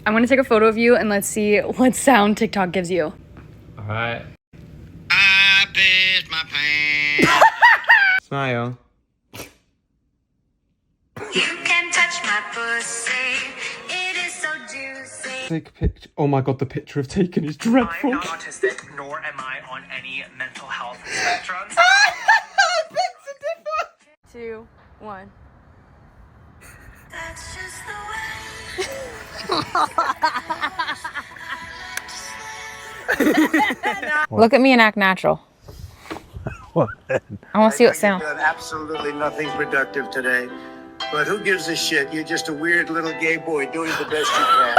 I'm gonna take a photo of you and let's see what sound TikTok gives you. All right. I pissed my pants. Smile. You can touch my pussy. It is so juicy. Take a picture. Oh my god, the picture I've taken is dreadful. I'm not autistic, nor am I on any mental health spectrum. 2, 1. That's just the way. Look at me and act natural. What? I want to see what You've sound. done absolutely nothing productive today. But who gives a shit? You're just a weird little gay boy doing the best you can.